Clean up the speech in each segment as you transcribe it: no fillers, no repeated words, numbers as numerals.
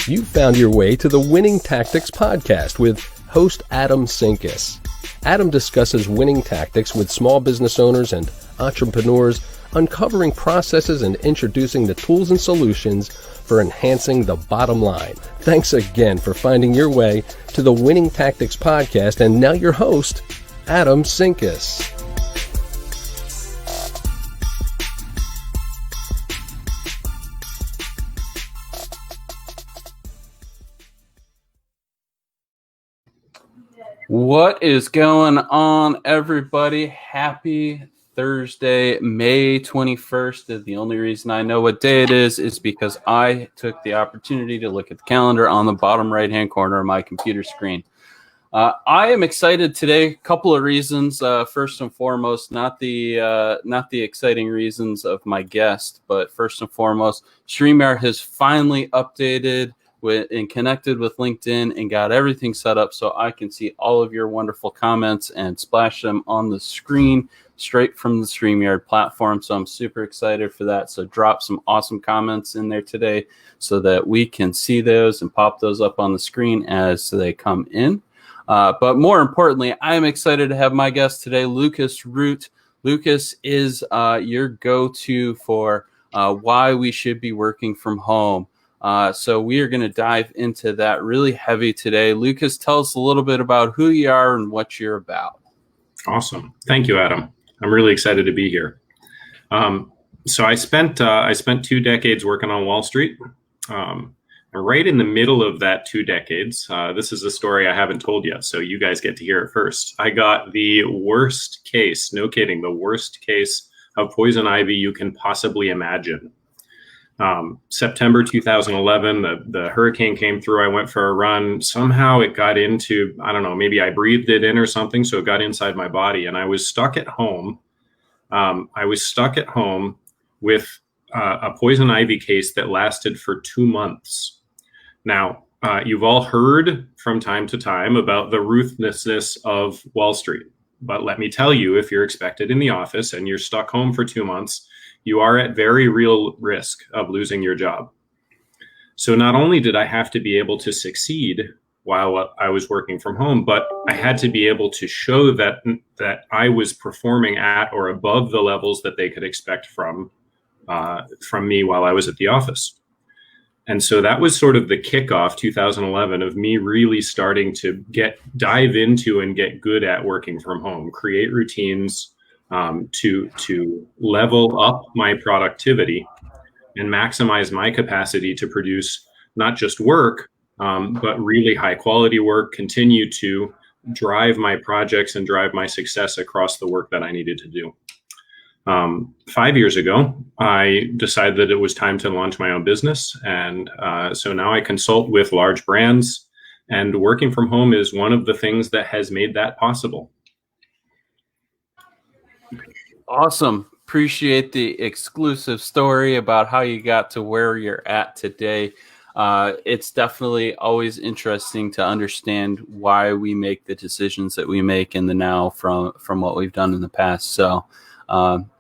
You found your way to the Winning Tactics podcast with host Adam Sinkus. Adam discusses winning tactics with small business owners and entrepreneurs, uncovering processes and introducing the tools and solutions for enhancing the bottom line. Thanks again for finding your way to the Winning Tactics podcast, and now your host, Adam Sinkus. What is going on, everybody? Happy Thursday, May 21st. The only reason I know what day it is because I took the opportunity to look at the calendar on the bottom right-hand corner of my computer screen. I am excited today. A couple of reasons. First and foremost, not the exciting reasons of my guest, but first and foremost, StreamYard has finally updated and connected with LinkedIn and got everything set up so I can see all of your wonderful comments and splash them on the screen straight from the StreamYard platform. So I'm super excited for that. So drop some awesome comments in there today so that we can see those and pop those up on the screen as they come in. But more importantly, I am excited to have my guest today, Lucas Root. Lucas is your go-to for why we should be working from home. So we are going to dive into that really heavy today. Lucas, tell us a little bit about who you are and what you're about. Awesome. Thank you, Adam. I'm really excited to be here. So I spent 2 decades working on Wall Street. Right in the middle of that 2 decades, this is a story I haven't told yet, so you guys get to hear it first. I got the worst case, no kidding, the worst case of poison ivy you can possibly imagine. September 2011, the hurricane came through. I went for a run. Somehow it got into, I don't know, maybe I breathed it in or something. So it got inside my body and I was stuck at home. With a poison ivy case that lasted for 2 months. Now, you've all heard from time to time about the ruthlessness of Wall Street. But let me tell you, if you're expected in the office and you're stuck home for 2 months, you are at very real risk of losing your job. So not only did I have to be able to succeed while I was working from home, but I had to be able to show that I was performing at or above the levels that they could expect from me while I was at the office. And so that was sort of the kickoff, 2011, of me really starting to dive into and get good at working from home, create routines, to level up my productivity and maximize my capacity to produce not just work, but really high quality work, continue to drive my projects and drive my success across the work that I needed to do. 5 years ago, I decided that it was time to launch my own business. And so now I consult with large brands, and working from home is one of the things that has made that possible. Awesome. Appreciate the exclusive story about how you got to where you're at today. It's definitely always interesting to understand why we make the decisions that we make in the now from what we've done in the past. So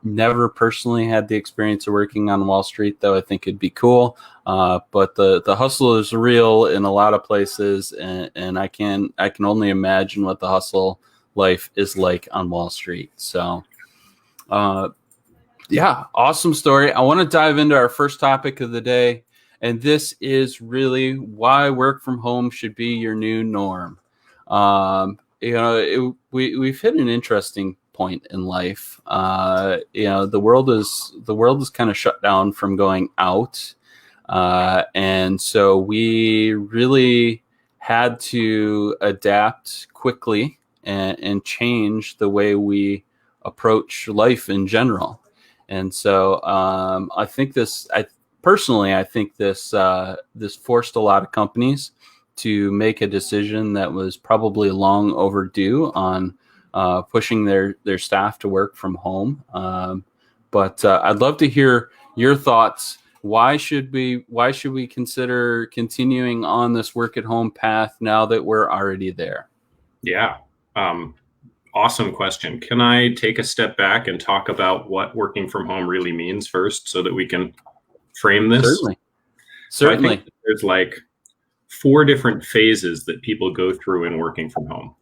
never personally had the experience of working on Wall Street, though I think it'd be cool. But the hustle is real in a lot of places, and I can only imagine what the hustle life is like on Wall Street. So yeah, awesome story. I want to dive into our first topic of the day, and this is really why work from home should be your new norm. We've hit an interesting point in life. The world is kind of shut down from going out, and so we really had to adapt quickly and change the way we approach life in general. And so I think this forced a lot of companies to make a decision that was probably long overdue on pushing their staff to work from home. But I'd love to hear your thoughts. Why should we consider continuing on this work at home path now that we're already there? Yeah. Awesome question. Can I take a step back and talk about what working from home really means first so that we can frame this? Certainly. So I think there's four different phases that people go through in working from home.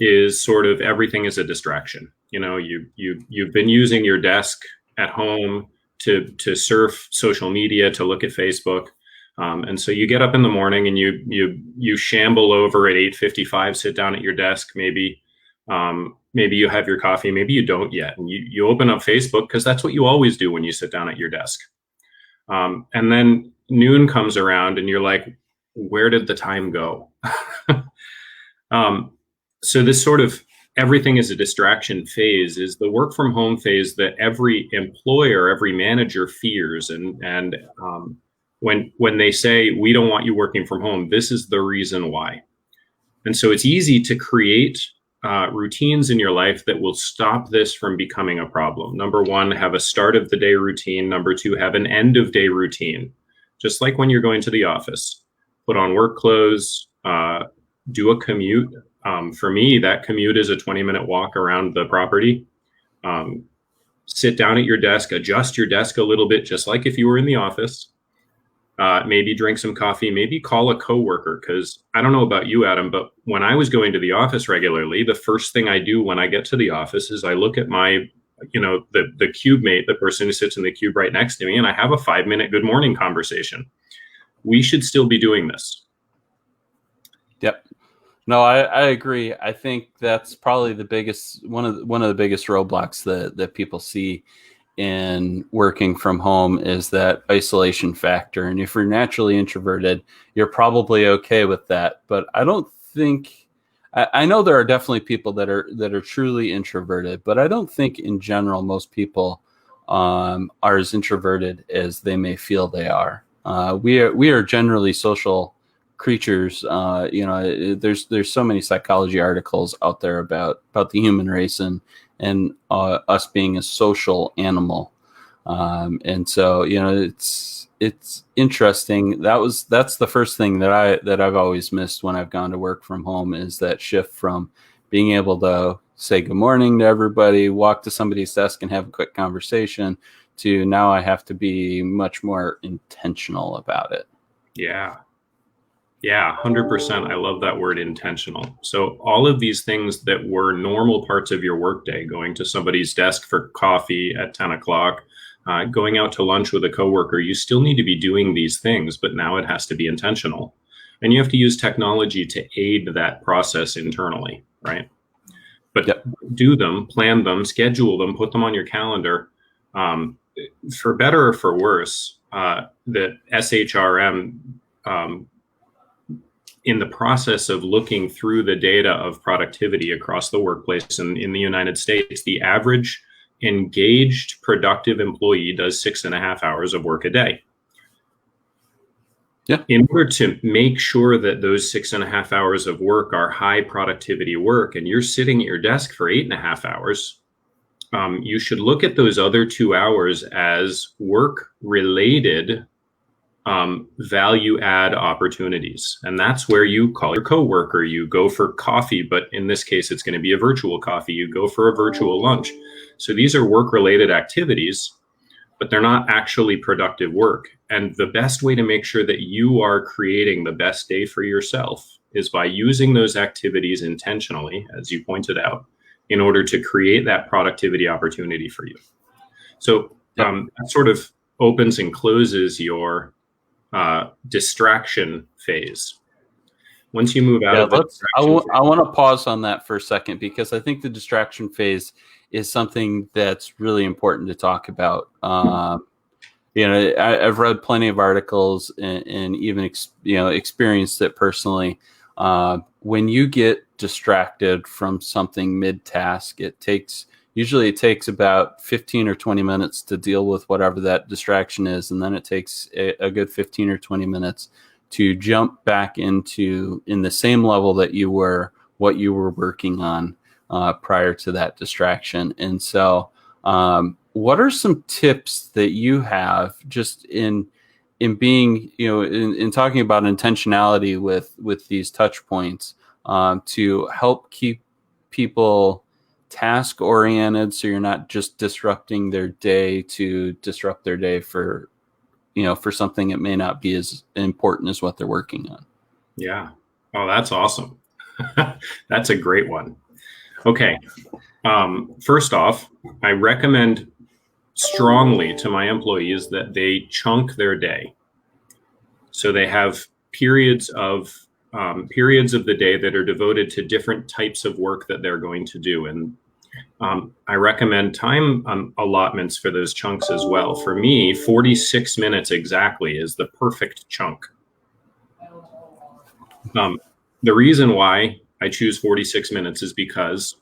Is sort of everything is a distraction. You know, you've been using your desk at home to surf social media, to look at Facebook. And so you get up in the morning and you shamble over at 8:55, sit down at your desk, maybe you have your coffee, maybe you don't yet. And you open up Facebook because that's what you always do when you sit down at your desk. And then noon comes around and you're like, where did the time go? So this sort of everything is a distraction phase is the work from home phase that every employer, every manager fears. And when they say, we don't want you working from home, this is the reason why. And so it's easy to create routines in your life that will stop this from becoming a problem. Number one, have a start of the day routine. Number two, have an end of day routine. Just like when you're going to the office, put on work clothes, do a commute. For me, that commute is a 20-minute walk around the property. Sit down at your desk, adjust your desk a little bit, just like if you were in the office. Maybe drink some coffee, maybe call a coworker, because I don't know about you, Adam, but when I was going to the office regularly, the first thing I do when I get to the office is I look at my, the cube mate, the person who sits in the cube right next to me, and I have a 5-minute good morning conversation. We should still be doing this. Yep. No, I agree. I think that's probably the biggest one of the biggest roadblocks that people see in working from home is that isolation factor. And if you're naturally introverted, you're probably okay with that. But I don't think I know there are definitely people that are truly introverted, but I don't think in general most people are as introverted as they may feel they are. We are generally social creatures. There's so many psychology articles out there about the human race and us being a social animal. And so, it's interesting. That's the first thing that I've always missed when I've gone to work from home is that shift from being able to say good morning to everybody, walk to somebody's desk and have a quick conversation to now I have to be much more intentional about it. Yeah, 100%. I love that word, intentional. So all of these things that were normal parts of your workday, going to somebody's desk for coffee at 10 o'clock, going out to lunch with a coworker, you still need to be doing these things, but now it has to be intentional. And you have to use technology to aid that process internally, right? But do them, plan them, schedule them, put them on your calendar. For better or for worse, the SHRM, in the process of looking through the data of productivity across the workplace in the United States, the average engaged, productive employee does 6.5 hours of work a day. Yeah. In order to make sure that those 6.5 hours of work are high productivity work, and you're sitting at your desk for 8.5 hours, you should look at those other 2 hours as work-related value add opportunities. And that's where you call your coworker, you go for coffee, but in this case, it's going to be a virtual coffee. You go for a virtual lunch. So these are work-related activities, but they're not actually productive work. And the best way to make sure that you are creating the best day for yourself is by using those activities intentionally, as you pointed out, in order to create that productivity opportunity for you. So that sort of opens and closes your distraction phase. Once you move out of the I want to pause on that for a second, because I think the distraction phase is something that's really important to talk about. I've read plenty of articles and even experienced it personally. When you get distracted from something mid-task, it takes about 15 or 20 minutes to deal with whatever that distraction is. And then it takes a good 15 or 20 minutes to jump back in the same level that you were, what you were working on prior to that distraction. And so what are some tips that you have just in being, in talking about intentionality with these touch points to help keep people task oriented, so you're not just disrupting their day to disrupt their day for for something it may not be as important as what they're working on. Yeah. Oh, that's awesome. That's a great one. Okay. First off, I recommend strongly to my employees that they chunk their day. So they have periods of the day that are devoted to different types of work that they're going to do. And I recommend time allotments for those chunks as well. For me, 46 minutes exactly is the perfect chunk. The reason why I choose 46 minutes is because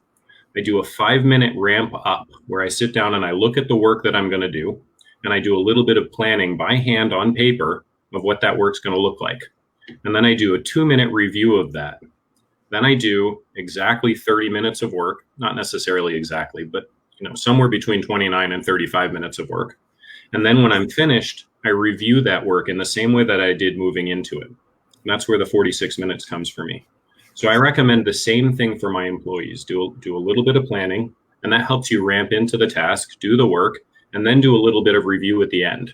I do a 5-minute ramp up where I sit down and I look at the work that I'm going to do, and I do a little bit of planning by hand on paper of what that work's going to look like. And then I do a 2-minute review of that. Then I do exactly 30 minutes of work, not necessarily exactly, but somewhere between 29 and 35 minutes of work. And then when I'm finished, I review that work in the same way that I did moving into it. And that's where the 46 minutes comes for me. So I recommend the same thing for my employees. Do a little bit of planning, and that helps you ramp into the task, do the work, and then do a little bit of review at the end.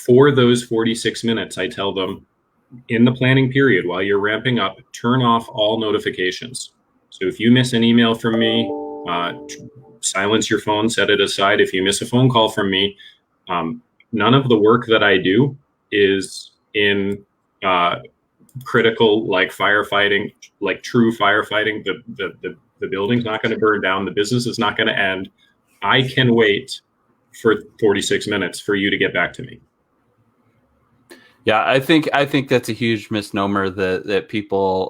For those 46 minutes, I tell them in the planning period, while you're ramping up, turn off all notifications. So if you miss an email from me, silence your phone, set it aside. If you miss a phone call from me, none of the work that I do is in critical, like firefighting, like true firefighting. The building's not going to burn down. The business is not going to end. I can wait for 46 minutes for you to get back to me. Yeah, I think that's a huge misnomer that people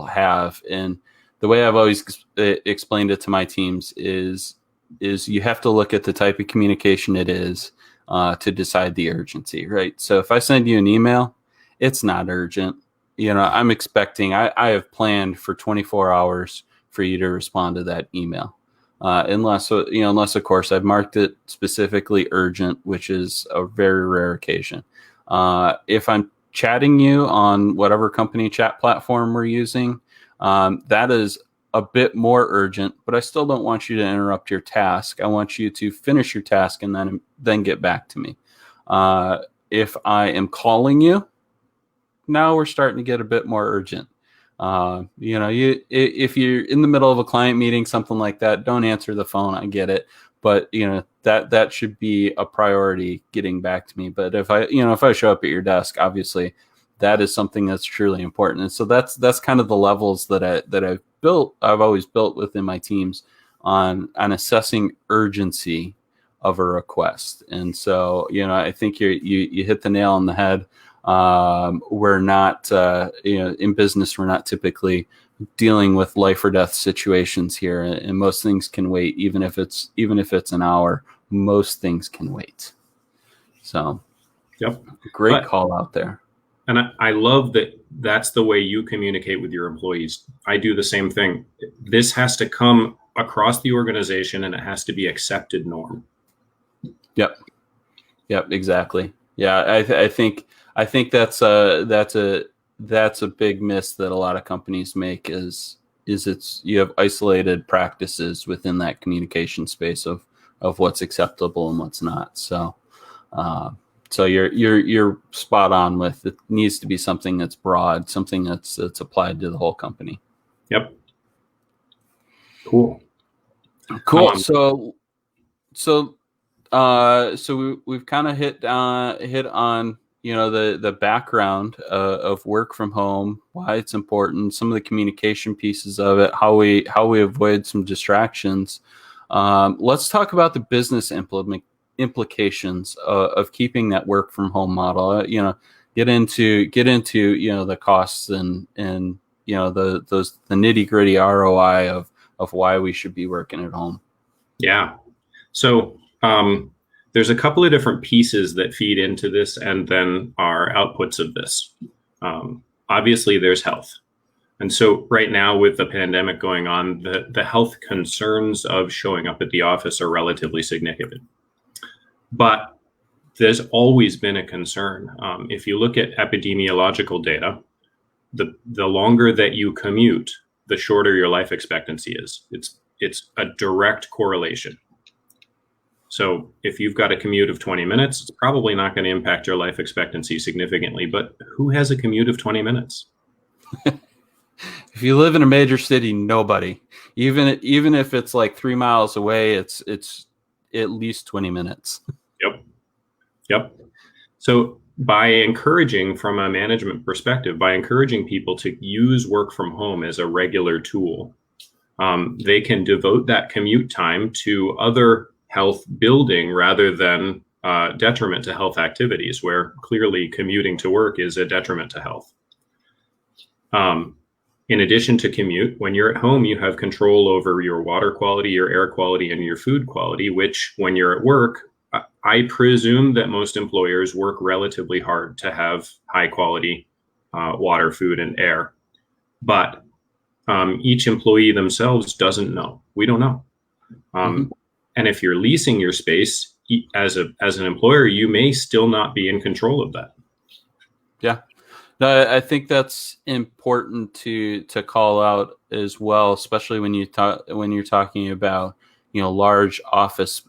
have, and the way I've always explained it to my teams is you have to look at the type of communication it is to decide the urgency, right? So if I send you an email, it's not urgent. I'm expecting, I have planned for 24 hours for you to respond to that email. Unless of course I've marked it specifically urgent, which is a very rare occasion. If I'm chatting you on whatever company chat platform we're using, that is a bit more urgent, but I still don't want you to interrupt your task. I want you to finish your task and then get back to me. If I am calling you, now we're starting to get a bit more urgent. If you're in the middle of a client meeting, something like that, don't answer the phone. I get it, but that should be a priority getting back to me. But if I show up at your desk, obviously that is something that's truly important. And so that's kind of the levels that I've always built within my teams on assessing urgency of a request. And so, I think you hit the nail on the head. We're not, in business, we're not typically dealing with life or death situations here, and most things can wait. Even if it's an hour, most things can wait. So, yep, great call out there. And I love that that's the way you communicate with your employees. I do the same thing. This has to come across the organization, and it has to be accepted norm. Yep, exactly. Yeah, I think that's a big miss that a lot of companies make is you have isolated practices within that communication space of what's acceptable and what's not. So you're spot on with it. Needs to be something that's broad, something that's applied to the whole company. Yep. Cool. So we've kind of hit on the background of work from home, why it's important, some of the communication pieces of it, how we avoid some distractions. Let's talk about the business implications of keeping that work from home model. Get into the costs and the nitty gritty ROI of why we should be working at home. Yeah. So there's a couple of different pieces that feed into this and then our outputs of this. Obviously, there's health. And so right now with the pandemic going on, the health concerns of showing up at the office are relatively significant. But there's always been a concern. If you look at epidemiological data, the longer that you commute, the shorter your life expectancy is. It's a direct correlation. So if you've got a commute of 20 minutes, it's probably not going to impact your life expectancy significantly. But who has a commute of 20 minutes? If you live in a major city, nobody. Even if it's like 3 miles away, it's at least 20 minutes. Yep. So by encouraging, from a management perspective, by encouraging people to use work from home as a regular tool, they can devote that commute time to other health building rather than detriment to health activities, where clearly commuting to work is a detriment to health. In addition to commute, when you're at home, you have control over your water quality, your air quality, and your food quality, which when you're at work, I presume that most employers work relatively hard to have high quality water, food, and air. But each employee themselves doesn't know. We don't know. And if you're leasing your space as an employer, you may still not be in control of that. Yeah. No, I think that's important to call out as well, especially when you're talking about, large office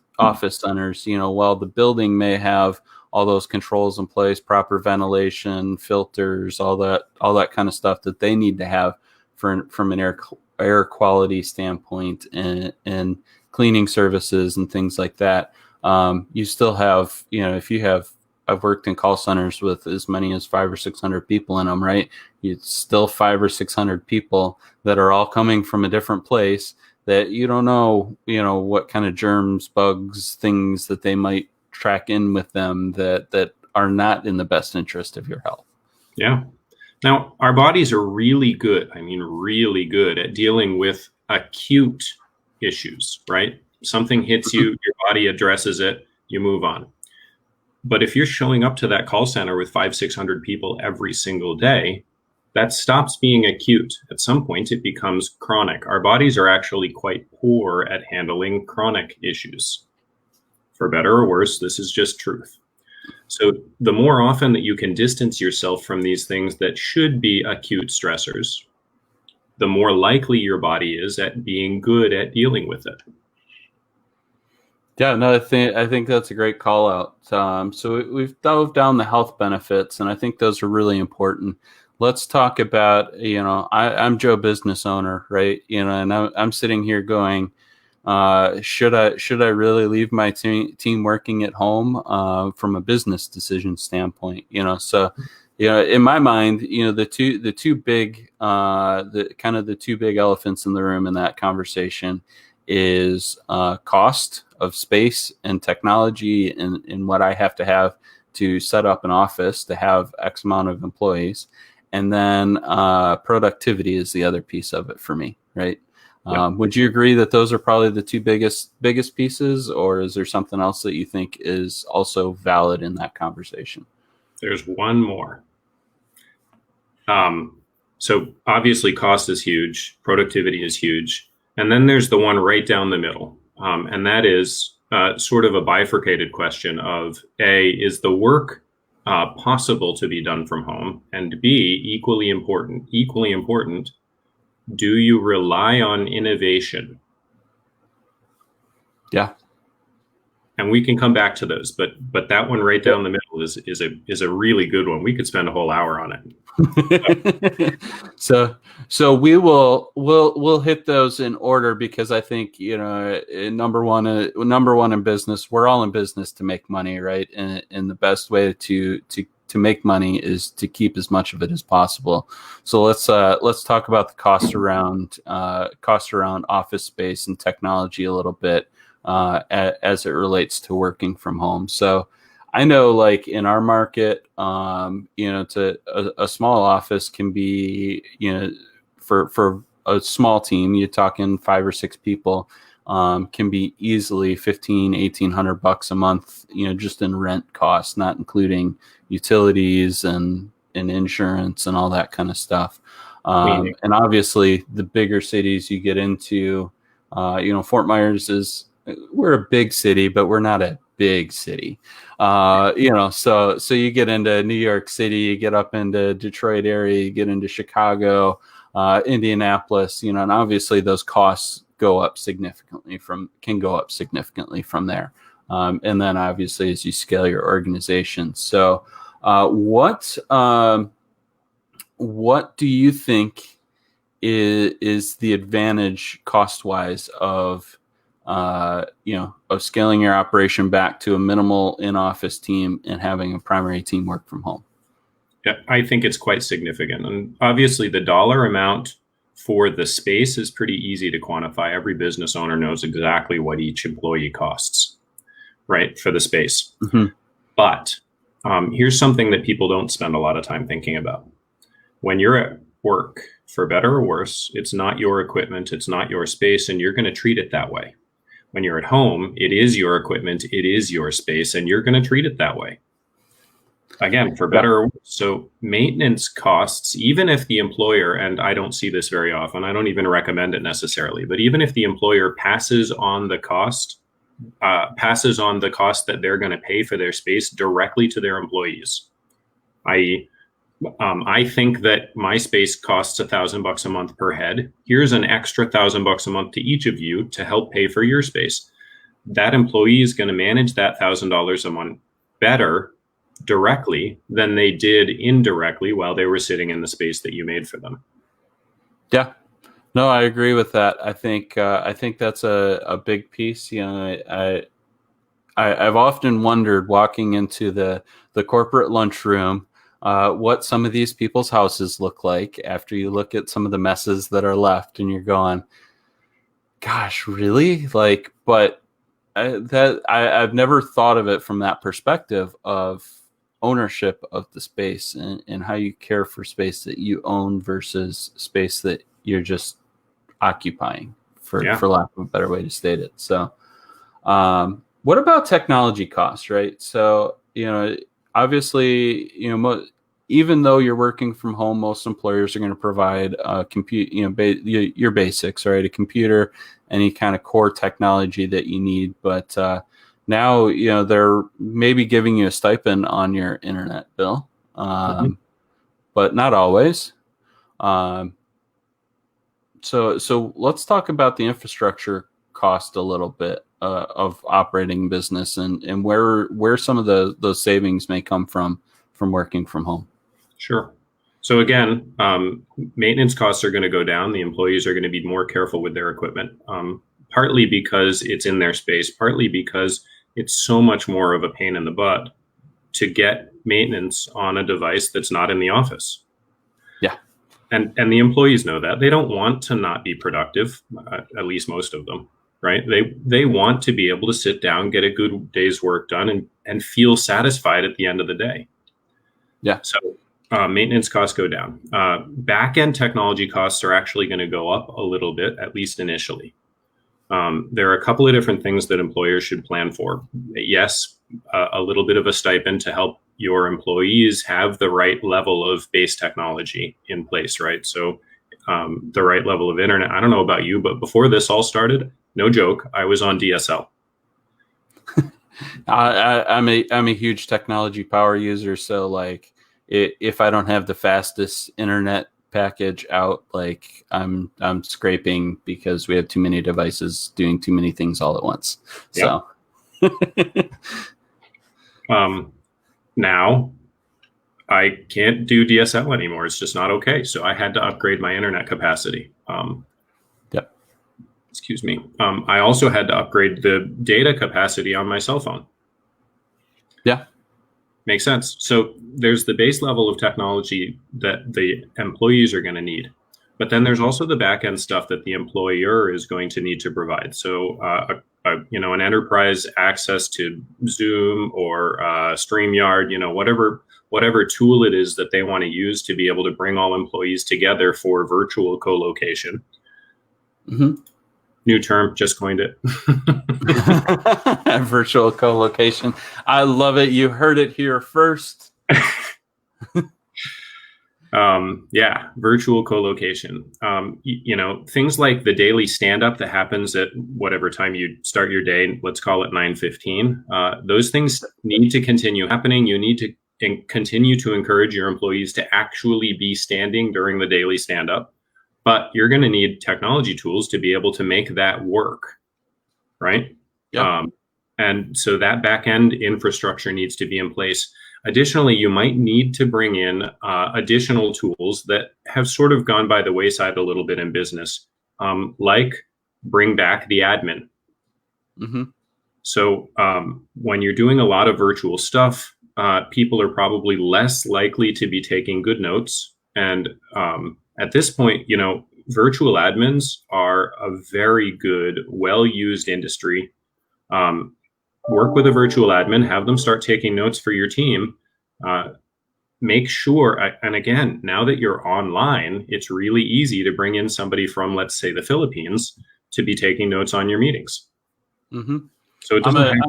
centers. While the building may have all those controls in place, proper ventilation, filters, all that kind of stuff that they need to have from an air quality standpoint and cleaning services and things like that. You still have, I've worked in call centers with as many as 500 or 600 people in them, right? It's still 500 or 600 people that are all coming from a different place that you don't know, what kind of germs, bugs, things that they might track in with them that are not in the best interest of your health. Yeah. Now, our bodies are really good at dealing with acute issues, right? Something hits you, your body addresses it, you move on. But if you're showing up to that call center with 500-600 people every single day, that stops being acute. At some point, it becomes chronic. Our bodies are actually quite poor at handling chronic issues. For better or worse, this is just truth. So the more often that you can distance yourself from these things that should be acute stressors, the more likely your body is at being good at dealing with it. Yeah, no, I think that's a great call out. So we've dove down the health benefits, and I think those are really important. Let's talk about, I'm Joe, business owner, right? And I'm sitting here going, should I really leave my team working at home from a business decision standpoint? So in my mind, the two big elephants in the room in that conversation is cost of space and technology and what I have to have to set up an office to have X amount of employees. And then productivity is the other piece of it for me, right? Yeah. Would you agree that those are probably the two biggest pieces, or is there something else that you think is also valid in that conversation? There's one more. So obviously cost is huge, productivity is huge. And then there's the one right down the middle. And that is sort of a bifurcated question of A, is the work possible to be done from home? And B, equally important, do you rely on innovation? Yeah. And we can come back to those, but that one right down the middle is a really good one. We could spend a whole hour on it. So we'll hit those in order, because I think number one in business, we're all in business to make money, right? And the best way to make money is to keep as much of it as possible. So let's talk about the cost around office space and technology a little bit as it relates to working from home. So I know, like in our market, to a small office can be, for a small team, you're talking 5 or 6 people, can be easily $1,500-$1,800 a month, just in rent costs, not including utilities and insurance and all that kind of stuff. And obviously, the bigger cities you get into, Fort Myers we're a big city, but we're not a big city. So you get into New York City, you get up into Detroit area, you get into Chicago, Indianapolis, and obviously those costs can go up significantly from there. And then obviously as you scale your organization. So what do you think is the advantage cost-wise of of scaling your operation back to a minimal in-office team and having a primary team work from home? Yeah, I think it's quite significant. And obviously the dollar amount for the space is pretty easy to quantify. Every business owner knows exactly what each employee costs, right, for the space. Mm-hmm. But here's something that people don't spend a lot of time thinking about. When you're at work, for better or worse, it's not your equipment, it's not your space, and you're going to treat it that way. When you're at home, it is your equipment, it is your space, and you're going to treat it that way. Again, for better or worse. So maintenance costs, even if the employer, and I don't see this very often, I don't even recommend it necessarily, but even if the employer passes on the cost that they're going to pay for their space directly to their employees, i.e., I think that my space costs $1,000 a month per head. Here's an extra $1,000 a month to each of you to help pay for your space. That employee is going to manage that $1,000 a month better directly than they did indirectly while they were sitting in the space that you made for them. Yeah, no, I agree with that. I think that's a big piece. I've often wondered walking into the corporate lunchroom, what some of these people's houses look like after you look at some of the messes that are left, and you're going, "Gosh, really?" But I've never thought of it from that perspective of ownership of the space and how you care for space that you own versus space that you're just occupying, for lack of a better way to state it. So, what about technology costs, right? So, obviously, even though you're working from home, most employers are going to provide your basics, right? A computer, any kind of core technology that you need. But now, they're maybe giving you a stipend on your internet bill, but not always. So let's talk about the infrastructure cost a little bit of operating business and where some of those savings may come from working from home. Sure. So again, maintenance costs are going to go down. The employees are going to be more careful with their equipment, partly because it's in their space, partly because it's so much more of a pain in the butt to get maintenance on a device that's not in the office. Yeah. And the employees know that. They don't want to not be productive, at least most of them, right? They want to be able to sit down, get a good day's work done, and feel satisfied at the end of the day. Yeah. So maintenance costs go down. Back-end technology costs are actually going to go up a little bit, at least initially. There are a couple of different things that employers should plan for. Yes, a little bit of a stipend to help your employees have the right level of base technology in place, right? So the right level of internet. I don't know about you, but before this all started, no joke, I was on DSL. I'm a huge technology power user, so if I don't have the fastest internet package out, I'm scraping because we have too many devices doing too many things all at once. So now I can't do DSL anymore. It's just not okay. So I had to upgrade my internet capacity. Yep. Excuse me. I also had to upgrade the data capacity on my cell phone. Yeah. Makes sense. So there's the base level of technology that the employees are going to need, but then there's also the back end stuff that the employer is going to need to provide. So, an enterprise access to Zoom or StreamYard, whatever tool it is that they want to use to be able to bring all employees together for virtual co-location. Mm-hmm. New term, just coined it. Virtual co-location. I love it. You heard it here first. Virtual co-location. Things like the daily stand-up that happens at whatever time you start your day, let's call it 9:15. Those things need to continue happening. You need to continue to encourage your employees to actually be standing during the daily stand-up. But you're going to need technology tools to be able to make that work, right? Yeah. And so that back end infrastructure needs to be in place. Additionally, you might need to bring in additional tools that have sort of gone by the wayside a little bit in business, like bring back the admin. Mm-hmm. So when you're doing a lot of virtual stuff, people are probably less likely to be taking good notes. And at this point, virtual admins are a very good, well-used industry. Work with a virtual admin, have them start taking notes for your team. Make sure, and again, now that you're online, it's really easy to bring in somebody from, let's say, the Philippines to be taking notes on your meetings. Mm-hmm. So it I'm doesn't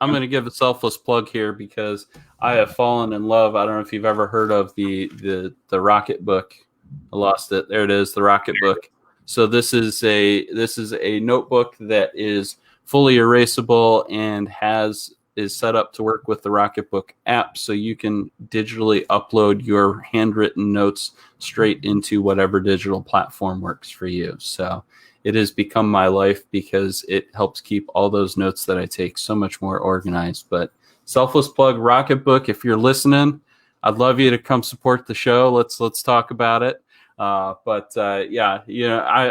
gonna give a selfless plug here because I have fallen in love. I don't know if you've ever heard of the Rocket Book. I lost it. There it is, the Rocket Book. So this is a notebook that is fully erasable and is set up to work with the Rocketbook app, so you can digitally upload your handwritten notes straight into whatever digital platform works for you. So it has become my life because it helps keep all those notes that I take so much more organized. But selfless plug, Rocketbook, if you're listening, I'd love you to come support the show. Let's talk about it. Yeah,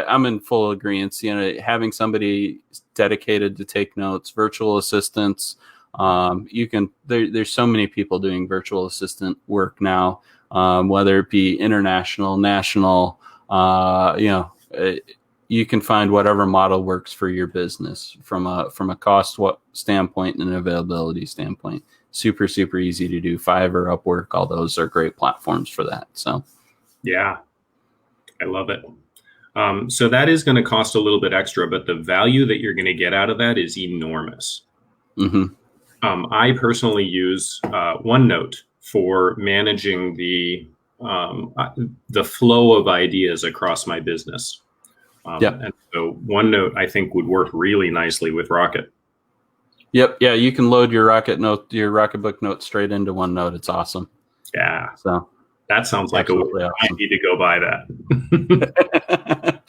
I'm in full agreement. Having somebody dedicated to take notes, virtual assistants. There's so many people doing virtual assistant work now, whether it be international, national. You can find whatever model works for your business from a cost standpoint and an availability standpoint. Super easy to do. Fiverr, Upwork, all those are great platforms for that. So, yeah. I love it. So that is going to cost a little bit extra, but the value that you're going to get out of that is enormous. Mm-hmm. I personally use OneNote for managing the flow of ideas across my business. And so OneNote, I think, would work really nicely with Rocket. Yep. Yeah, you can load your Rocketbook note straight into OneNote. It's awesome. Yeah. So. That sounds like awesome. I need to go buy that.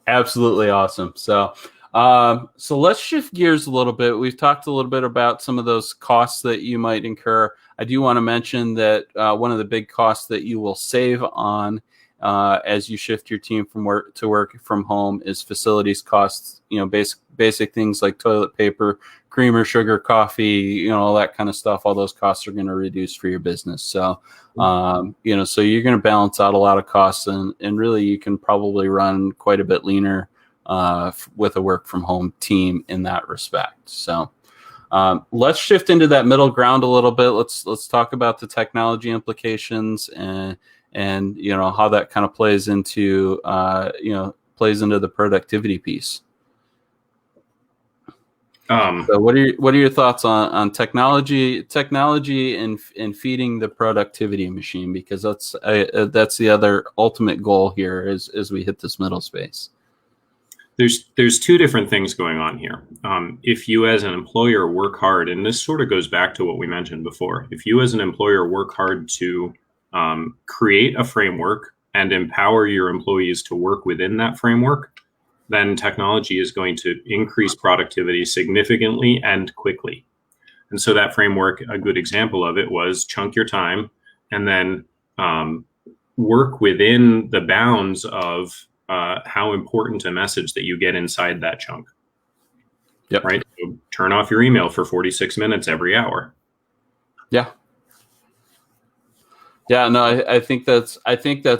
Absolutely awesome. So let's shift gears a little bit. We've talked a little bit about some of those costs that you might incur. I do want to mention that one of the big costs that you will save on as you shift your team from work from home is facilities costs. Basic things like toilet paper, creamer, sugar, coffee, all that kind of stuff. All those costs are going to reduce for your business. So, so you're going to balance out a lot of costs, and really you can probably run quite a bit leaner with a work from home team in that respect. So, let's shift into that middle ground a little bit. Let's talk about the technology implications and how that kind of plays into the productivity piece. So what are your thoughts on technology and feeding the productivity machine? Because that's the other ultimate goal here as we hit this middle space. There's two different things going on here. If you as an employer work hard, and this sort of goes back to what we mentioned before, if you as an employer work hard to create a framework and empower your employees to work within that framework, then technology is going to increase productivity significantly and quickly. And so that framework, a good example of it was chunk your time and then work within the bounds of how important a message that you get inside that chunk. Yep. Right. So turn off your email for 46 minutes every hour. Yeah. Yeah, no, I think that's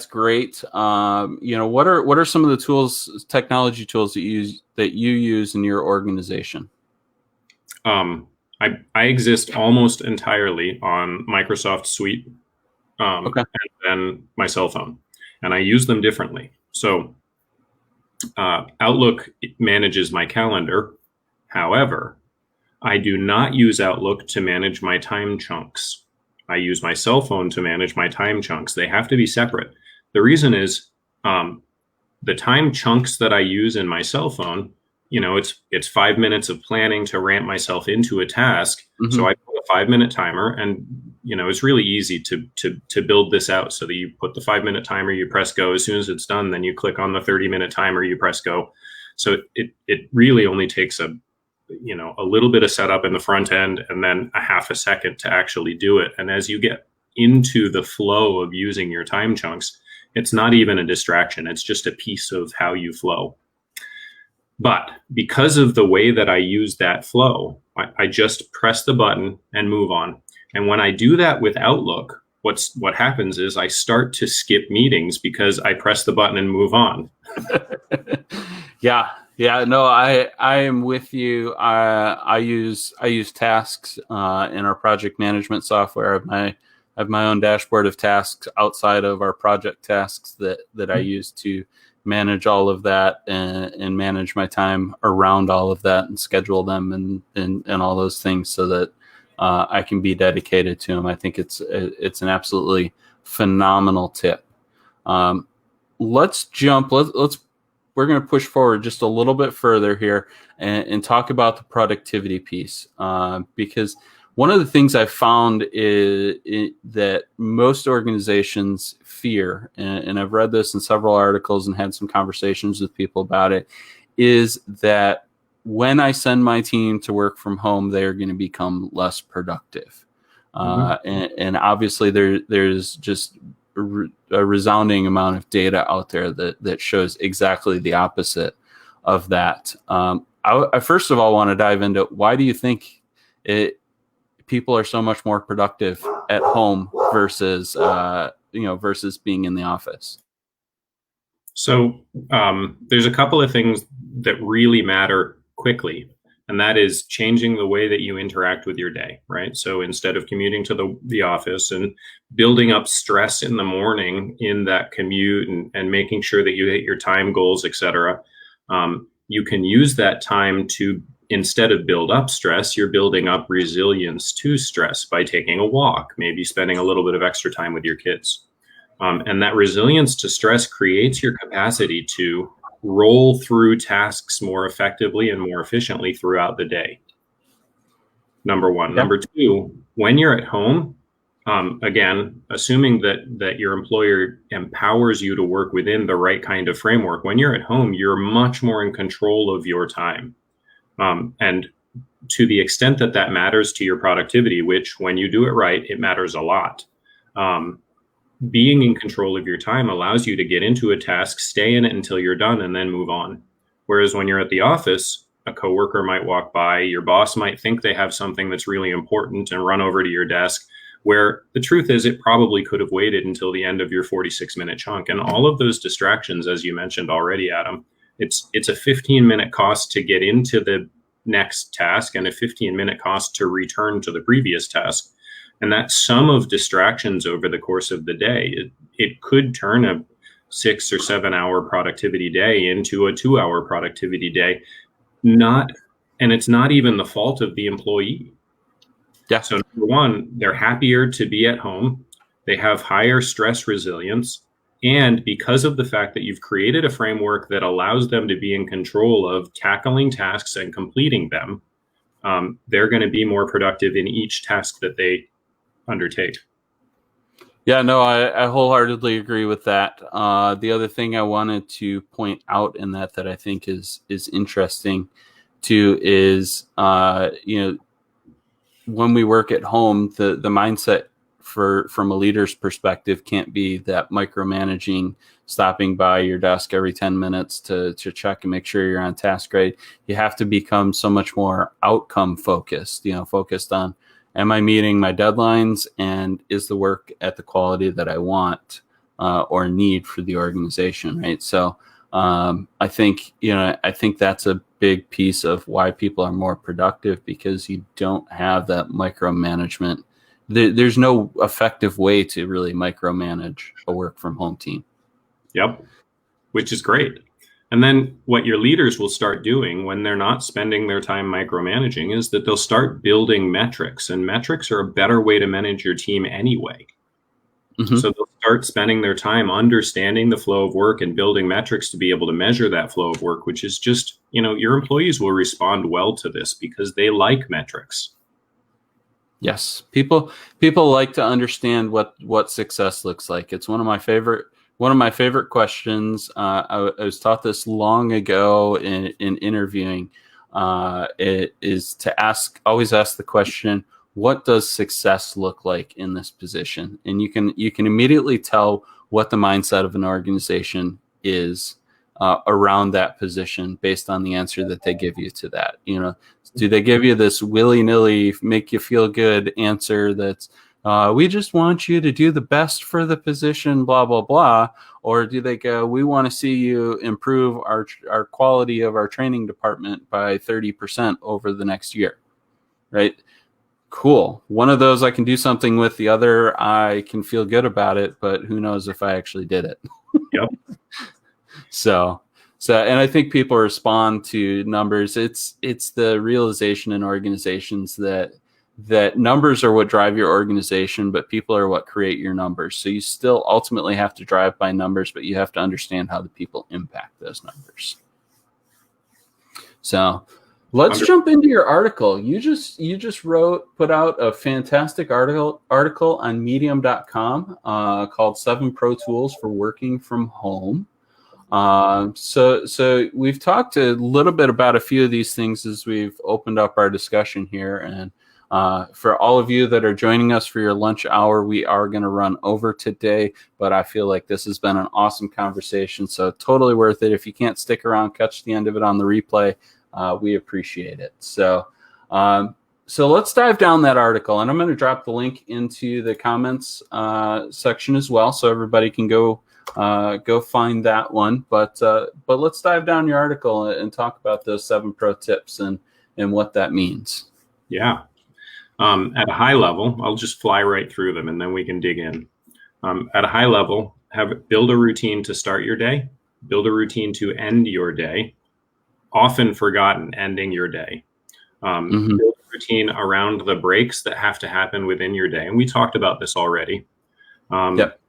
great. What are some of the technology tools that you use in your organization? I exist almost entirely on Microsoft Suite, okay. And then my cell phone, and I use them differently. So Outlook manages my calendar. However, I do not use Outlook to manage my time chunks. I use my cell phone to manage my time chunks. They have to be separate. The reason is the time chunks that I use in my cell phone, it's 5 minutes of planning to ramp myself into a task. Mm-hmm. So I put a 5-minute timer, and it's really easy to build this out so that you put the 5-minute timer, you press go. As soon as it's done, then you click on the 30-minute timer, you press go. So it really only takes a a little bit of setup in the front end and then a half a second to actually do it. And as you get into the flow of using your time chunks, it's not even a distraction. It's just a piece of how you flow. But because of the way that I use that flow, I just press the button and move on. And when I do that with Outlook, what happens is I start to skip meetings because I press the button and move on. Yeah, no, I am with you. I use tasks in our project management software. I have my own dashboard of tasks outside of our project tasks that I use to manage all of that and manage my time around all of that and schedule them and all those things so that I can be dedicated to them. I think it's an absolutely phenomenal tip. Let's we're going to push forward just a little bit further here and talk about the productivity piece, because one of the things I've found is that most organizations fear, and I've read this in several articles and had some conversations with people about it, is that when I send my team to work from home, they are going to become less productive. And obviously there's just a resounding amount of data out there that shows exactly the opposite of that. I first of all want to dive into why do you think people are so much more productive at home versus versus being in the office? So there's a couple of things that really matter quickly, and that is changing the way that you interact with your day, right? So instead of commuting to the office and building up stress in the morning in that commute and making sure that you hit your time goals, et cetera, you can use that time to, instead of build up stress, you're building up resilience to stress by taking a walk, maybe spending a little bit of extra time with your kids. And that resilience to stress creates your capacity to roll through tasks more effectively and more efficiently throughout the day. Number one. Yep. Number two, when you're at home, again, assuming that your employer empowers you to work within the right kind of framework, when you're at home, you're much more in control of your time. And to the extent that matters to your productivity, which when you do it right, it matters a lot. Being in control of your time allows you to get into a task, stay in it until you're done, and then move on. Whereas when you're at the office, a coworker might walk by, your boss might think they have something that's really important and run over to your desk, where the truth is it probably could have waited until the end of your 46-minute chunk. And all of those distractions, as you mentioned already, Adam, it's a 15-minute cost to get into the next task and a 15-minute cost to return to the previous task. And that sum of distractions over the course of the day, it could turn a 6 or 7 hour productivity day into a 2 hour productivity day. And it's not even the fault of the employee. Yeah. So number one, they're happier to be at home. They have higher stress resilience. And because of the fact that you've created a framework that allows them to be in control of tackling tasks and completing them, they're going to be more productive in each task that they undertake. Yeah, no, I wholeheartedly agree with that. The other thing I wanted to point out in that I think is interesting too is when we work at home, the mindset from a leader's perspective can't be that micromanaging, stopping by your desk every 10 minutes to check and make sure you're on task, right? You have to become so much more outcome focused, focused on, am I meeting my deadlines, and is the work at the quality that I want or need for the organization, right? So I think that's a big piece of why people are more productive, because you don't have that micromanagement. There's no effective way to really micromanage a work from home team. Yep, which is great. And then what your leaders will start doing when they're not spending their time micromanaging is that they'll start building metrics, and metrics are a better way to manage your team anyway. Mm-hmm. So they'll start spending their time understanding the flow of work and building metrics to be able to measure that flow of work, which is just, your employees will respond well to this because they like metrics. Yes. People like to understand what success looks like. It's one of my favorite questions. I was taught this long ago in interviewing. it is to always ask the question, what does success look like in this position? And you can immediately tell what the mindset of an organization is around that position based on the answer that they give you to that. Do they give you this willy-nilly, make you feel good answer that's we just want you to do the best for the position, blah, blah, blah? Or do they go, we want to see you improve our quality of our training department by 30% over the next year, right? Cool. One of those I can do something with, the other I can feel good about it, but who knows if I actually did it. Yep. So, and I think people respond to numbers. It's the realization in organizations that numbers are what drive your organization, but people are what create your numbers. So you still ultimately have to drive by numbers, but you have to understand how the people impact those numbers. So let's jump into your article. You just put out a fantastic article on medium.com called 7 Pro Tools for Working from Home. So we've talked a little bit about a few of these things as we've opened up our discussion here. And for all of you that are joining us for your lunch hour, we are going to run over today, but I feel like this has been an awesome conversation. So totally worth it. If you can't stick around, catch the end of it on the replay. We appreciate it. So let's dive down that article, and I'm going to drop the link into the comments section as well, so everybody can go find that one. But let's dive down your article and talk about those 7 pro tips and what that means. Yeah. At a high level, I'll just fly right through them, and then we can dig in. At a high level, build a routine to start your day, build a routine to end your day. Often forgotten, ending your day. Build a routine around the breaks that have to happen within your day. And we talked about this already. Yep.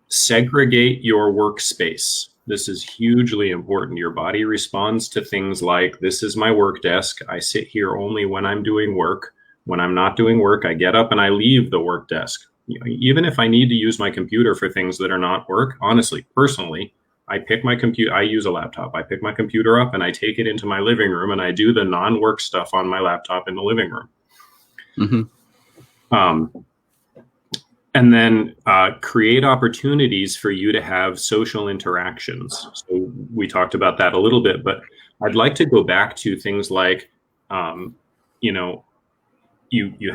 Segregate your workspace. This is hugely important. Your body responds to things like, this is my work desk. I sit here only when I'm doing work. When I'm not doing work, I get up and I leave the work desk. Even if I need to use my computer for things that are not work, honestly, personally, I pick my computer, I use a laptop. I pick my computer up and I take it into my living room and I do the non-work stuff on my laptop in the living room. And then create opportunities for you to have social interactions. So we talked about that a little bit, but I'd like to go back to things like, you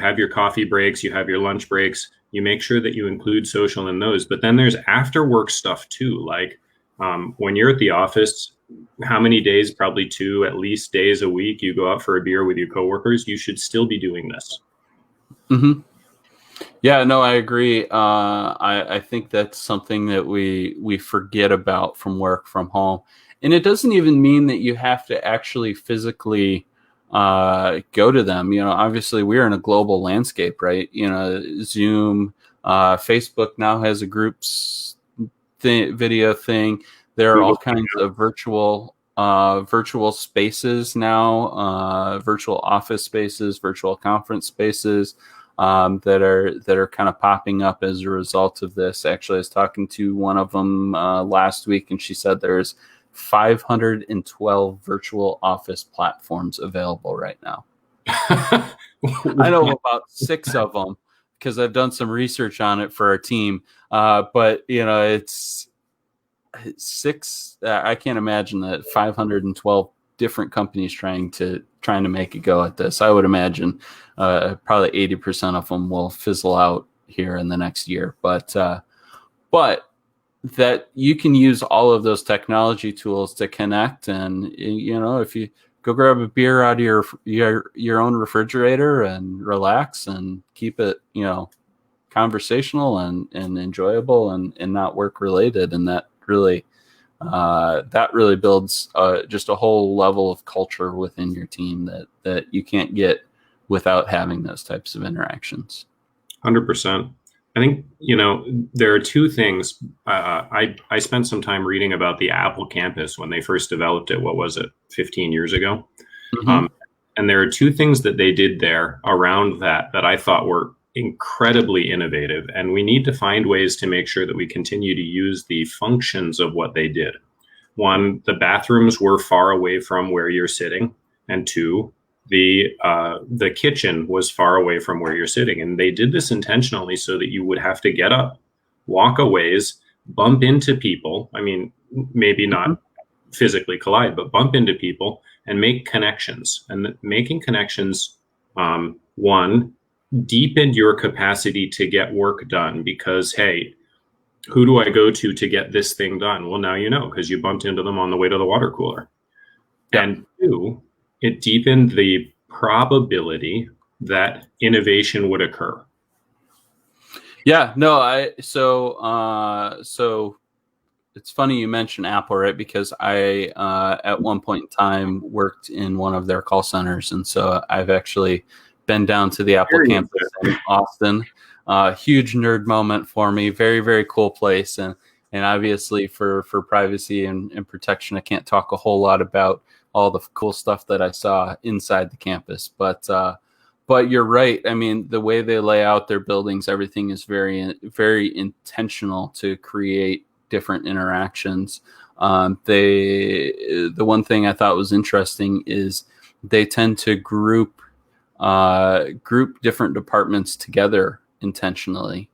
have your coffee breaks, you have your lunch breaks, you make sure that you include social in those. But then there's after work stuff too, like, when you're at the office, how many days, probably 2 at least days a week, you go out for a beer with your coworkers, you should still be doing this. Yeah, no, I agree. I think that's something that we forget about from work from home. And it doesn't even mean that you have to actually physically go to them. Obviously we're in a global landscape, right? Zoom, Facebook now has a groups video thing. There are all kinds of virtual spaces now, virtual office spaces, virtual conference spaces that are kind of popping up as a result of this. Actually, I was talking to one of them last week, and she said there's 512 virtual office platforms available right now. I know about 6 of them, because I've done some research on it for our team. But it's 6. I can't imagine that 512 different companies trying to make it go at this. I would imagine probably 80% of them will fizzle out here in the next year. But that you can use all of those technology tools to connect, and if you go grab a beer out of your own refrigerator and relax and keep it, conversational and enjoyable and not work related. And that really builds just a whole level of culture within your team that you can't get without having those types of interactions. 100%. I think, there are 2 things. I spent some time reading about the Apple campus when they first developed it. What was it, 15 years ago? And there are 2 things that they did there around that I thought were incredibly innovative. And we need to find ways to make sure that we continue to use the functions of what they did. One, the bathrooms were far away from where you're sitting. and two, the kitchen was far away from where you're sitting. And they did this intentionally so that you would have to get up, walk a ways, bump into people. I mean, maybe not physically collide, but bump into people and make connections. And making connections, one, deepened your capacity to get work done because, hey, who do I go to get this thing done? Well, now you know because you bumped into them on the way to the water cooler. Yeah. And two, it deepened the probability that innovation would occur. Yeah, no, so it's funny you mentioned Apple, right? Because I at one point in time worked in one of their call centers, and so I've actually been down to the Apple campus in Austin. Huge nerd moment for me. Very, very cool place, and obviously for privacy and protection, I can't talk a whole lot about all the cool stuff that I saw inside the campus, but you're right. I mean, the way they lay out their buildings, everything is very, very intentional to create different interactions. The one thing I thought was interesting is they tend to group different departments together intentionally.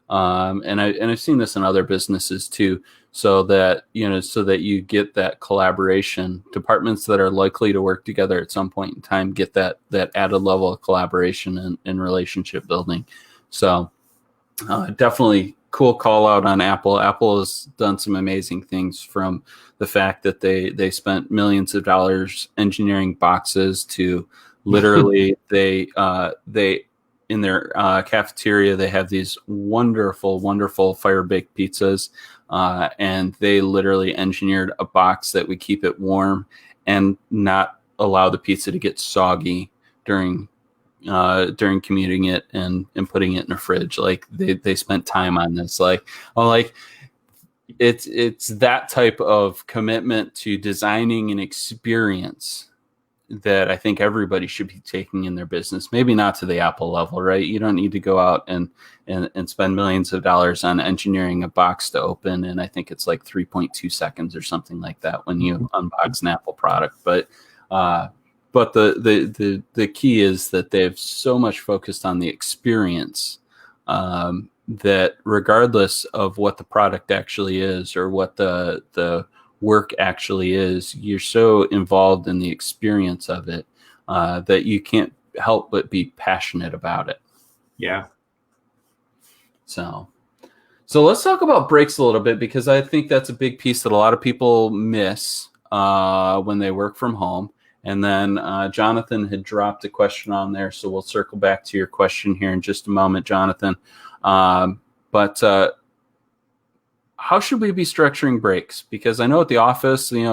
And I've seen this in other businesses too, so that you get that collaboration. Departments that are likely to work together at some point in time get that added level of collaboration and relationship building. So definitely cool call out on Apple. Apple has done some amazing things, from the fact that they spent millions of dollars engineering boxes to literally they in their cafeteria, they have these wonderful fire-baked pizzas, and they literally engineered a box that would keep it warm and not allow the pizza to get soggy during commuting it and putting it in a fridge. Like they spent time on this. It's that type of commitment to designing an experience that I think everybody should be taking in their business. Maybe not to the Apple level, right? You don't need to go out and spend millions of dollars on engineering a box to open. And I think it's like 3.2 seconds or something like that when you unbox an Apple product. But the key is that they've so much focused on the experience, that regardless of what the product actually is or what the work actually is, you're so involved in the experience of it that you can't help but be passionate about it. Yeah. So let's talk about breaks a little bit, because I think that's a big piece that a lot of people miss when they work from home. And then Jonathan had dropped a question on there, so we'll circle back to your question here in just a moment, Jonathan. But how should we be structuring breaks? Because I know at the office, we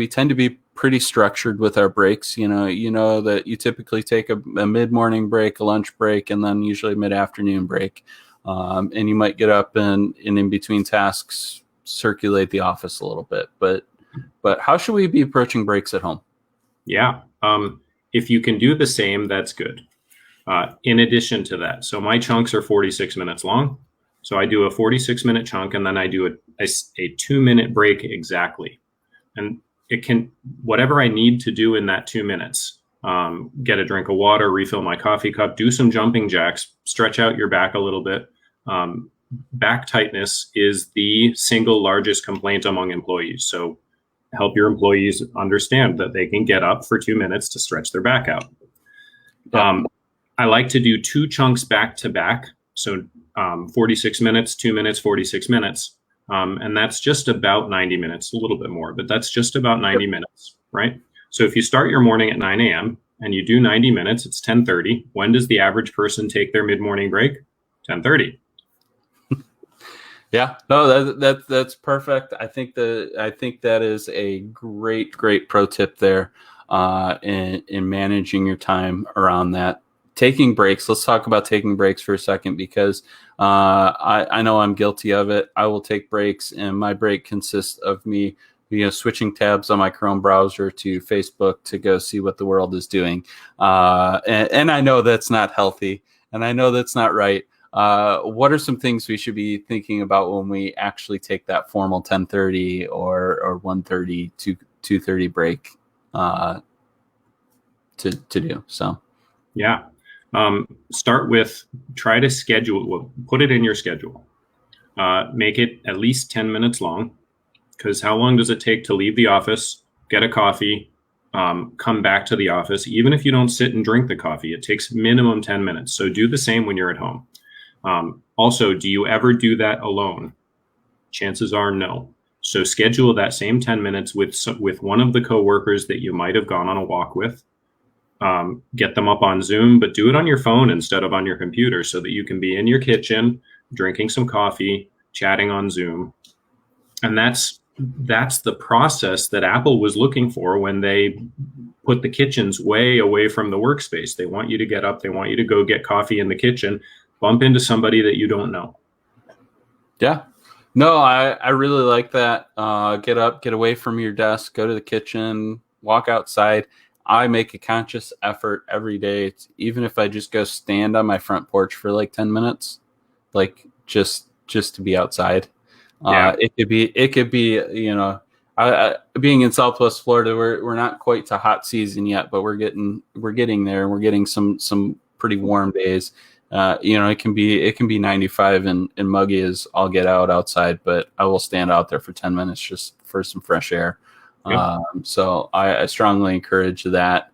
tend to be pretty structured with our breaks. You know that you typically take a mid-morning break, a lunch break, and then usually a mid-afternoon break. And you might get up and in between tasks, circulate the office a little bit. But how should we be approaching breaks at home? Yeah. If you can do the same, that's good. In addition to that, so my chunks are 46 minutes long. So I do a 46-minute chunk, and then I do a 2-minute break exactly. And it can, whatever I need to do in that 2 minutes, get a drink of water, refill my coffee cup, do some jumping jacks, stretch out your back a little bit. Back tightness is the single largest complaint among employees. So help your employees understand that they can get up for 2 minutes to stretch their back out. I like to do 2 chunks back to back. So 46 minutes, 2 minutes, 46 minutes. And that's just about 90 minutes, a little bit more, but that's just about 90 minutes, right? So if you start your morning at 9 a.m. and you do 90 minutes, it's 10:30. When does the average person take their mid-morning break? 10:30. Yeah, no, that's perfect. I think that is a great pro tip there in managing your time around that. Taking breaks. Let's talk about taking breaks for a second, because I know I'm guilty of it. I will take breaks, and my break consists of me, switching tabs on my Chrome browser to Facebook to go see what the world is doing. And I know that's not healthy, and I know that's not right. What are some things we should be thinking about when we actually take that formal 10:30 or 1:30 to 2:30 break? to do. So yeah. Start with, try to schedule, put it in your schedule. Make it at least 10 minutes long, because how long does it take to leave the office, get a coffee, come back to the office? Even if you don't sit and drink the coffee, it takes minimum 10 minutes. So do the same when you're at home. Also, do you ever do that alone? Chances are no. So schedule that same 10 minutes with one of the coworkers that you might have gone on a walk with. Get them up on Zoom, but do it on your phone instead of on your computer, so that you can be in your kitchen, drinking some coffee, chatting on Zoom. And that's the process that Apple was looking for when they put the kitchens way away from the workspace. They want you to get up, they want you to go get coffee in the kitchen, bump into somebody that you don't know. Yeah. No, I really like that. Get up, get away from your desk, go to the kitchen, walk outside. I make a conscious effort every day, even if I just go stand on my front porch for like 10 minutes, like just to be outside. Yeah. It could be, you know, being in Southwest Florida, we're not quite to hot season yet, but we're getting there. We're getting some pretty warm days. You know, it can be 95 and muggy as I'll get outside, but I will stand out there for 10 minutes just for some fresh air. Yep. So I strongly encourage that.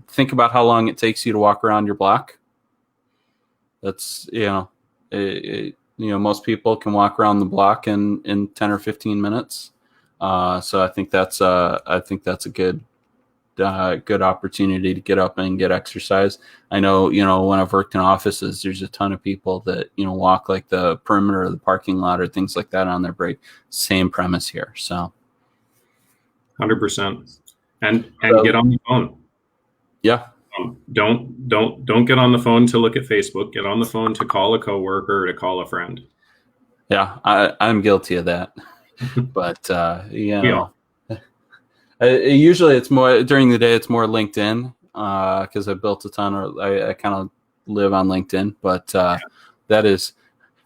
Think about how long it takes you to walk around your block. That's, you know, most people can walk around the block in 10 or 15 minutes. So I think that's a good opportunity to get up and get exercise. I know, you know, when I've worked in offices, there's a ton of people that, you know, walk like the perimeter of the parking lot or things like that on their break. Same premise here. So 100%. And get on the phone. Yeah. Don't get on the phone to look at Facebook. Get on the phone to call a coworker or to call a friend. Yeah, I'm guilty of that. But you know, usually it's more during the day. It's more LinkedIn because I built a ton, or I kind of live on LinkedIn. But that is,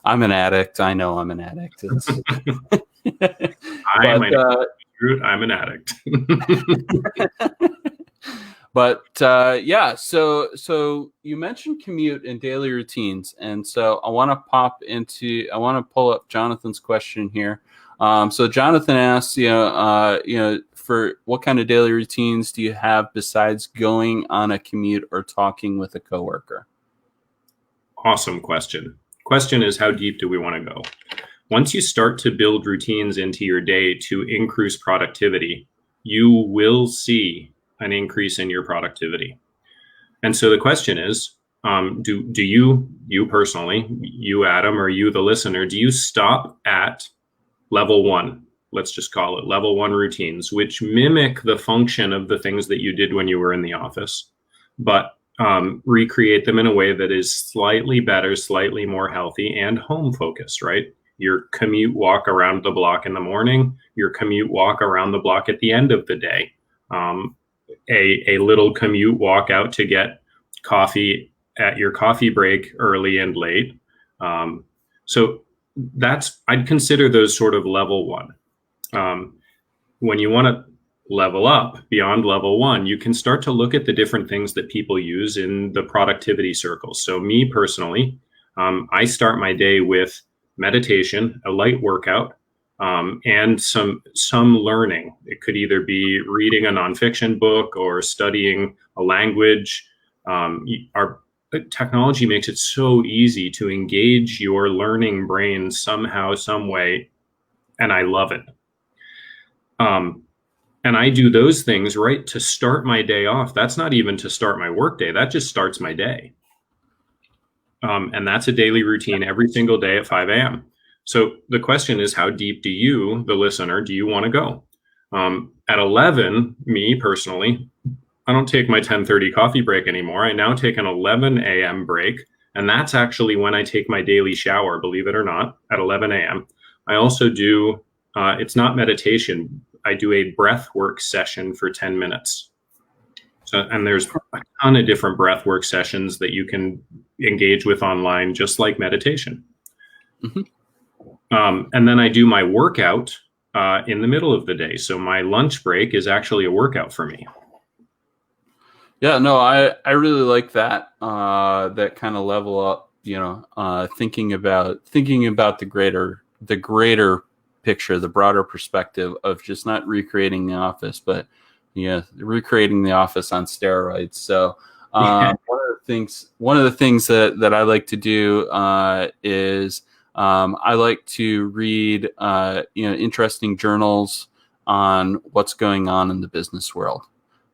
I'm an addict. I know I'm an addict. I'm an addict. But yeah, so you mentioned commute and daily routines, and so I want to pull up Jonathan's question here. So Jonathan asks, you know, for what kind of daily routines do you have besides going on a commute or talking with a coworker? Awesome question. Question is, how deep do we want to go? Once you start to build routines into your day to increase productivity, you will see an increase in your productivity. And so the question is, do you personally, you Adam, or you the listener, do you stop at level 1? Let's just call it level 1 routines, which mimic the function of the things that you did when you were in the office, but recreate them in a way that is slightly better, slightly more healthy, and home focused, right? Your commute walk around the block in the morning, your commute walk around the block at the end of the day, a little commute walk out to get coffee at your coffee break early and late. So I'd consider those sort of level 1. When you want to level up beyond level 1, you can start to look at the different things that people use in the productivity circles. So me personally, I start my day with meditation, a light workout, and some learning. It could either be reading a nonfiction book or studying a language. Our technology makes it so easy to engage your learning brain somehow, some way, and I love it. And I do those things right to start my day off. That's not even to start my work day. That just starts my day. And that's a daily routine every single day at 5 a.m. So the question is, how deep do you, the listener, do you want to go? At 11, me personally, I don't take my 10:30 coffee break anymore. I now take an 11 a.m. break. And that's actually when I take my daily shower, believe it or not, at 11 a.m. I also do, it's not meditation. I do a breath work session for 10 minutes. So, and there's a ton of different breath work sessions that you can engage with online, just like meditation. Mm-hmm. And then I do my workout in the middle of the day. So my lunch break is actually a workout for me. Yeah, no, I really like that that kind of level up, thinking about the greater picture, the broader perspective of just not recreating the office, but recreating the office on steroids. So one of the things that I like to do is I like to read interesting journals on what's going on in the business world.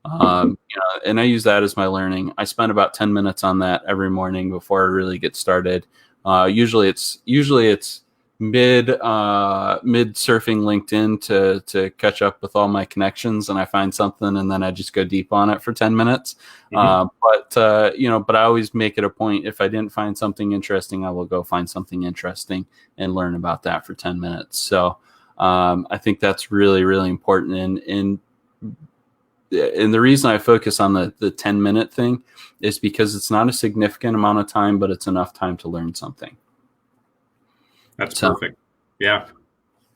And I use that as my learning. I spend about 10 minutes on that every morning before I really get started. Usually it's mid surfing LinkedIn to catch up with all my connections, and I find something and then I just go deep on it for 10 minutes. But I always make it a point, if I didn't find something interesting, I will go find something interesting and learn about that for 10 minutes. So I think that's really, really important. And the reason I focus on the 10-minute thing is because it's not a significant amount of time, but it's enough time to learn something. That's perfect. Yeah.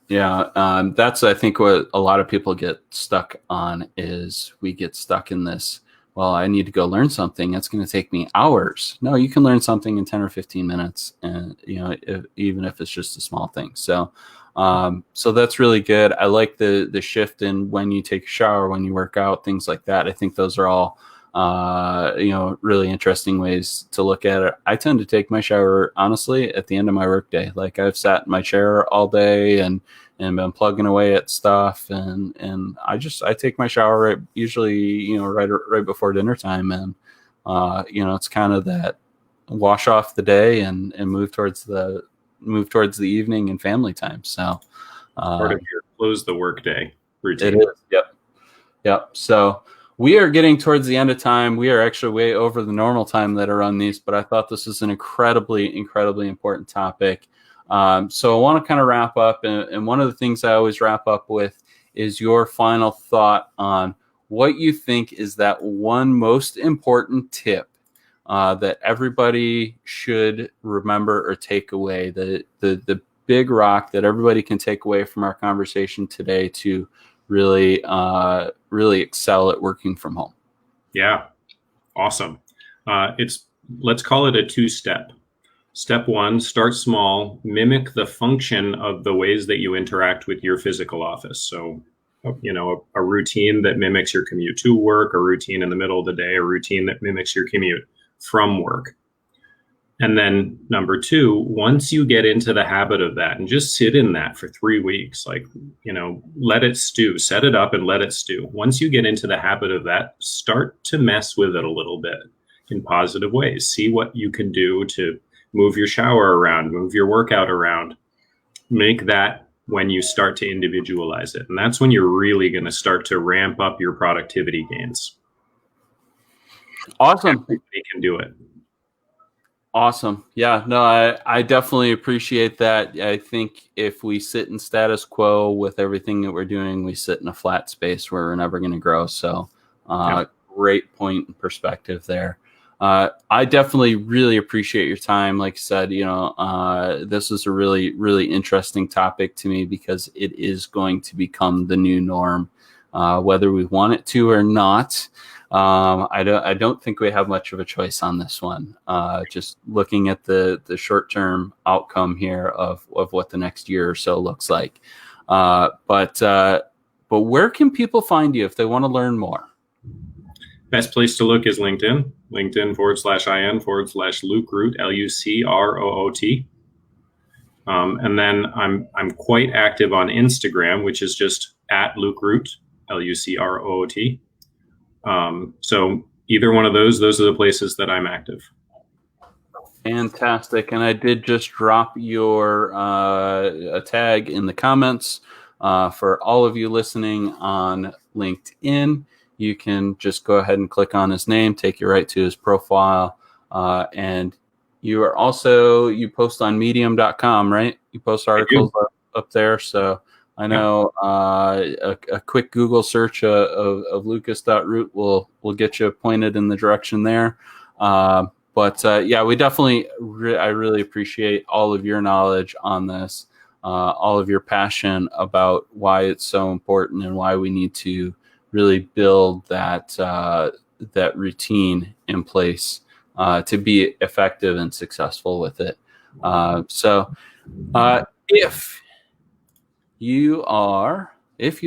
Yeah. That's, I think, what a lot of people get stuck on is we get stuck in this, well, I need to go learn something. It's going to take me hours. No, you can learn something in 10 or 15 minutes, and even if it's just a small thing. So that's really good. I like the shift in when you take a shower, when you work out, things like that. I think those are all, really interesting ways to look at it. I tend to take my shower, honestly, at the end of my workday. Like, I've sat in my chair all day and been plugging away at stuff. And I take my shower usually, right before dinner time. And, it's kind of that wash off the day and move towards the evening and family time. So part of your close the workday routine. It is. Yep. So we are getting towards the end of time. We are actually way over the normal time that are on these, but I thought this was an incredibly, incredibly important topic. So I want to kind of wrap up. And one of the things I always wrap up with is your final thought on what you think is that one most important tip that everybody should remember or take away, the big rock that everybody can take away from our conversation today to really excel at working from home. Yeah. Awesome. Let's call it a 2-step. Step 1, start small, mimic the function of the ways that you interact with your physical office. So, a routine that mimics your commute to work, a routine in the middle of the day, a routine that mimics your commute from work. And then number 2, once you get into the habit of that and just sit in that for 3 weeks, let it stew, set it up and let it stew. Once you get into the habit of that, start to mess with it a little bit in positive ways. See what you can do to move your shower around, move your workout around, make that when you start to individualize it. And that's when you're really going to start to ramp up your productivity gains. Awesome. Everybody can do it. Awesome. Yeah, no, I definitely appreciate that. I think if we sit in status quo with everything that we're doing, we sit in a flat space where we're never going to grow. So great point and perspective there. I definitely really appreciate your time. Like I said, this is a really, really interesting topic to me because it is going to become the new norm, whether we want it to or not. I don't think we have much of a choice on this one. Just looking at the short-term outcome here of what the next year or so looks like. But where can people find you if they want to learn more? Best place to look is LinkedIn. LinkedIn/IN/Luke Root, LUCROOT. And then I'm quite active on Instagram, which is just at Luke Root, LUCROOT. So either one of those are the places that I'm active. Fantastic. And I did just drop your a tag in the comments for all of you listening on LinkedIn. You can just go ahead and click on his name, take you right to his profile. And you are also, you post on medium.com, right? You post articles up there. So I know a quick Google search of lucas.root will get you pointed in the direction there. But we definitely, I really appreciate all of your knowledge on this. all of your passion about why it's so important and why we need to really build that routine in place to be effective and successful with it. If you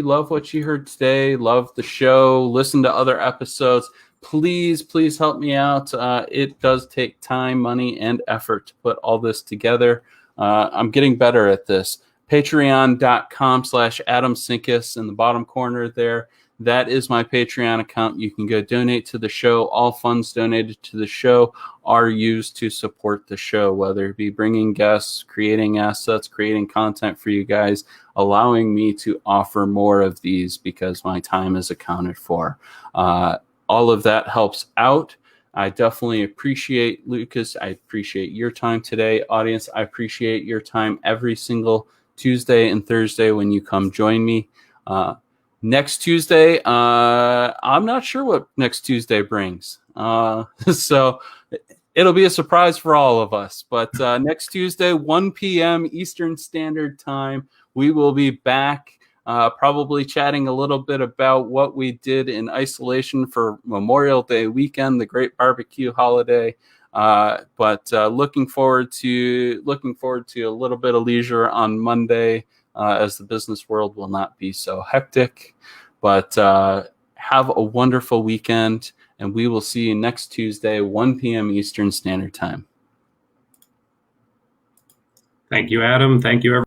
love what you heard today, love the show, listen to other episodes, please help me out. It does take time, money, and effort to put all this together. I'm getting better at this. Patreon.com/AdamSinkis in the bottom corner there. That is my Patreon account. You can go donate to the show. All funds donated to the show are used to support the show, whether it be bringing guests, creating assets, creating content for you guys, allowing me to offer more of these because my time is accounted for. All of that helps out. I definitely appreciate Lucas. I appreciate your time today. Audience, I appreciate your time every single Tuesday and Thursday when you come join me. Next Tuesday, I'm not sure what next Tuesday brings. So it'll be a surprise for all of us. But next Tuesday, 1 p.m. Eastern Standard Time, we will be back probably chatting a little bit about what we did in isolation for Memorial Day weekend, the great barbecue holiday. But looking forward to a little bit of leisure on Monday, as the business world will not be so hectic. But have a wonderful weekend, and we will see you next Tuesday, 1 p.m. Eastern Standard Time. Thank you, Adam. Thank you, everyone.